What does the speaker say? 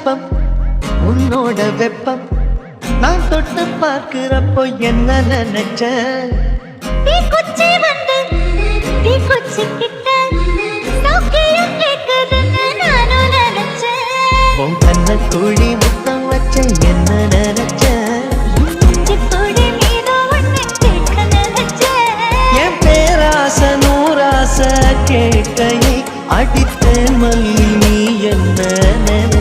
வெப்பம் உன்னோட வெப்பம் நான் தொட்டு பார்க்கிறப்போ என்ன நினைச்ச தீ குச்சி வந்து தீ குச்சி கிட்ட சௌக்கியம் கேட்குதுன்னு நானும் நினைச்சேன் உன் கண்ண குழி முத்தம் வச்ச என்ன நினைச்ச நெஞ்சுக்கூடி மீது ஒண்ணு கேட்க நினைச்சேன் என் பேராச நூறாச கேட்கையை அடித்த மல்லி நீ என்ன நினைச்ச